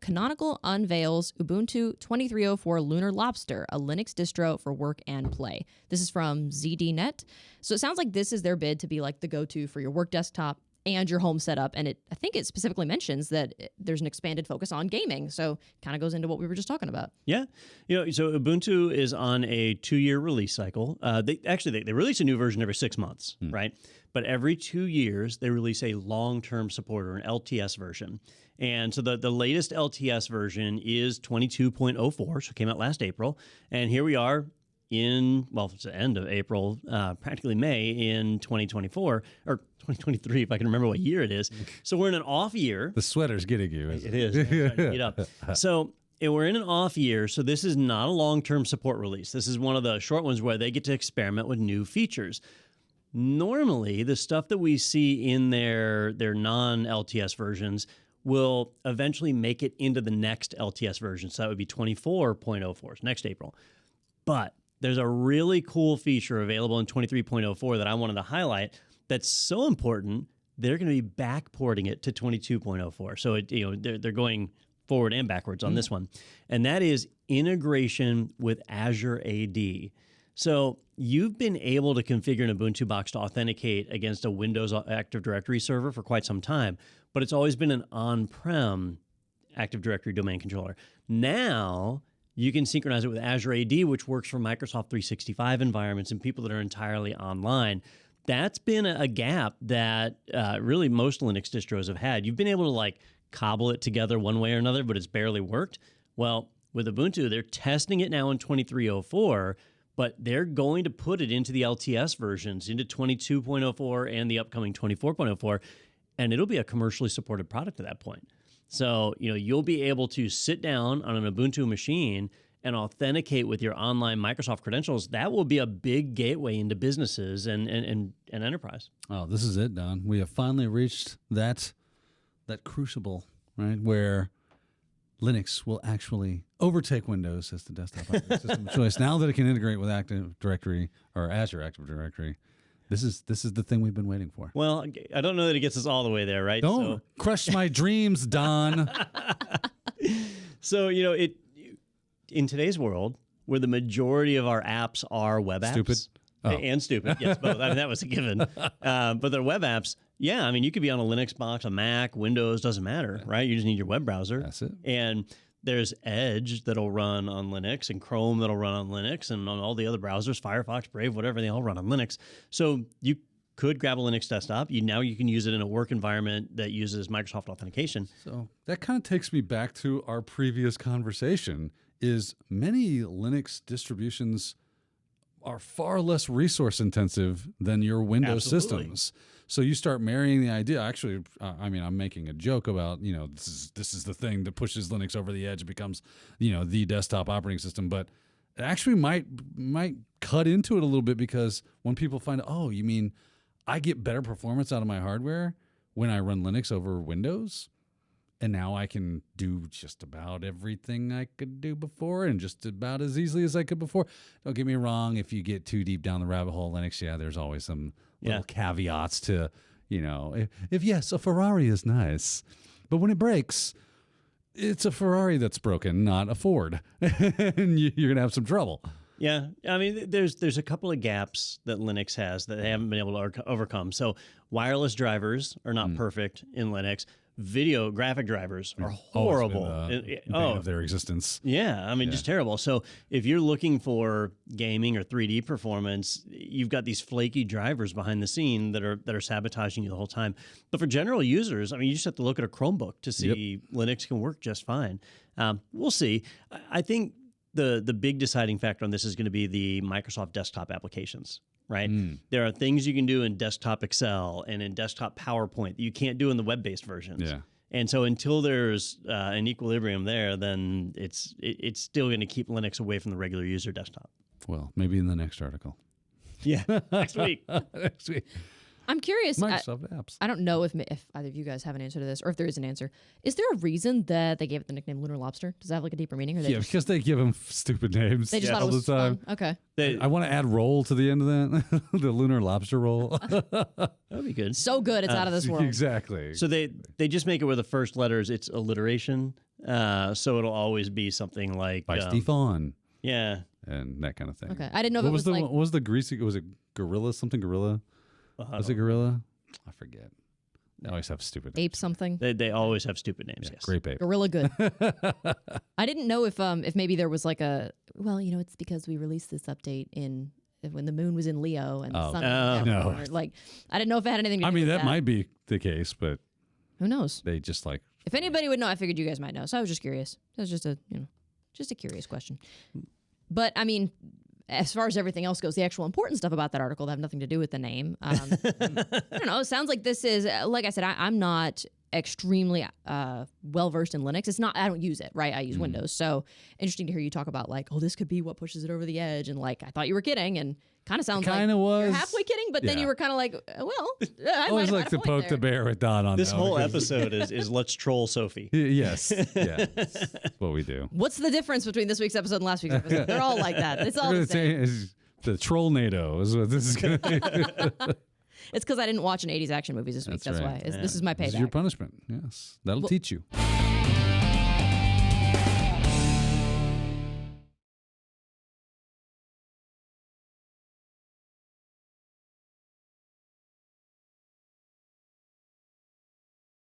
Canonical unveils Ubuntu 23.04 Lunar Lobster, a Linux distro for work and play. This is from ZDNet. So it sounds like this is their bid to be like the go-to for your work desktop and your home setup. And I think it specifically mentions that there's an expanded focus on gaming. So kind of goes into what we were just talking about. Yeah. So Ubuntu is on a 2-year release cycle. They release a new version every 6 months, right? But every 2 years, they release a long-term support or an LTS version. And so the latest LTS version is 22.04, so it came out last April. And here we are it's the end of April, practically May in 2024, or 2023, if I can remember what year it is. So we're in an off year. The sweater's getting you. It is. Get up. So we're in an off year, so this is not a long-term support release. This is one of the short ones where they get to experiment with new features. Normally, the stuff that we see in their non-LTS versions will eventually make it into the next LTS version. So that would be 24.04, so next April. But there's a really cool feature available in 23.04 that I wanted to highlight that's so important, they're going to be backporting it to 22.04. So they're going forward and backwards on this one. And that is integration with Azure AD. So you've been able to configure an Ubuntu box to authenticate against a Windows Active Directory server for quite some time, but it's always been an on-prem Active Directory domain controller. Now you can synchronize it with Azure AD, which works for Microsoft 365 environments and people that are entirely online. That's been a gap that really most Linux distros have had. You've been able to cobble it together one way or another, but it's barely worked. Well, with Ubuntu, they're testing it now in 23.04, but they're going to put it into the LTS versions, into 22.04 and the upcoming 24.04, and it'll be a commercially supported product at that point. So, you'll be able to sit down on an Ubuntu machine and authenticate with your online Microsoft credentials. That will be a big gateway into businesses and enterprise. Oh, this is it, Don. We have finally reached that crucible, right, where Linux will actually overtake Windows as the desktop operating system of choice. Now that it can integrate with Active Directory or Azure Active Directory, this is the thing we've been waiting for. Well, I don't know that it gets us all the way there, right? Don't crush my dreams, Don. So, in today's world, where the majority of our apps are web apps. Stupid? Oh. And stupid, yes, both. I mean, that was a given. But they're web apps. Yeah, I mean, you could be on a Linux box, a Mac, Windows, doesn't matter, right? You just need your web browser. That's it. And there's Edge that'll run on Linux and Chrome that'll run on Linux and on all the other browsers, Firefox, Brave, whatever, they all run on Linux. So you could grab a Linux desktop. Now you can use it in a work environment that uses Microsoft authentication. So that kind of takes me back to our previous conversation, is many Linux distributions are far less resource intensive than your Windows systems. So you start marrying the idea. Actually, I'm making a joke about, this is the thing that pushes Linux over the edge. It becomes, the desktop operating system. But it actually might cut into it a little bit, because when people find, oh, you mean I get better performance out of my hardware when I run Linux over Windows? And now I can do just about everything I could do before, and just about as easily as I could before. Don't get me wrong. If you get too deep down the rabbit hole, Linux, there's always some little caveats to, if yes, a Ferrari is nice, but when it breaks, it's a Ferrari that's broken, not a Ford. And you're going to have some trouble. Yeah, I mean, there's a couple of gaps that Linux has that they haven't been able to overcome. So wireless drivers are not perfect in Linux. Video graphic drivers are horrible. Of their existence. Yeah, I mean, just terrible. So if you're looking for gaming or 3D performance, you've got these flaky drivers behind the scene that are sabotaging you the whole time. But for general users, I mean, you just have to look at a Chromebook to see Linux can work just fine. We'll see. I think the big deciding factor on this is going to be the Microsoft desktop applications. Right? There are things you can do in desktop Excel and in desktop PowerPoint that you can't do in the web-based versions. Yeah. And so until there's an equilibrium there, then it's still going to keep Linux away from the regular user desktop. Well, maybe in the next article. Yeah, next week. Next week. I'm curious. Microsoft apps. I don't know if either of you guys have an answer to this, or if there is an answer. Is there a reason that they gave it the nickname Lunar Lobster? Does that have a deeper meaning? Or Because they give them stupid names. They just thought it was fun. Okay. I want to add roll to the end of that. The Lunar Lobster roll. That would be good. So good, it's out of this world. Exactly. So they just make it where the first letters, it's alliteration. So it'll always be something like By Stefan yeah, and that kind of thing. Okay, I didn't know if What it was was the like what was the greasy? Was it gorilla? Something gorilla? Was it gorilla? I forget. They always have stupid names. ape something. they always have stupid names. Yeah, Yes, grape ape. Gorilla good. I didn't know if maybe there was like a it's because we released this update when the moon was in Leo and the sun was in no. Capricorn. Like I didn't know if it had anything to do I mean, with that might be the case, but who knows? they just like. If anybody would know, I figured you guys might know. So I was just curious. That was just a curious question. But I mean, as far as everything else goes, the actual important stuff about that article that have nothing to do with the name. I don't know. It sounds like this is, like I said, I'm not extremely well versed in Linux. It's not. I don't use it. Right. I use Windows. So interesting to hear you talk about like, oh, this could be what pushes it over the edge, and like I thought you were kidding, and kind of sounds like was. you're halfway kidding, but then Yeah. you were kind of like, well, I always like to poke the bear with Don on this that whole because- episode is let's troll Sophie. Yes, yeah, that's what we do. What's the difference between this week's episode and last week's episode? They're all like that. It's all We're the gonna say same. is the troll NATO is what this is going to be. It's because I didn't watch an 80s action movies this week. That's right. why. This is my This is your payback. punishment. Yes, that'll teach you.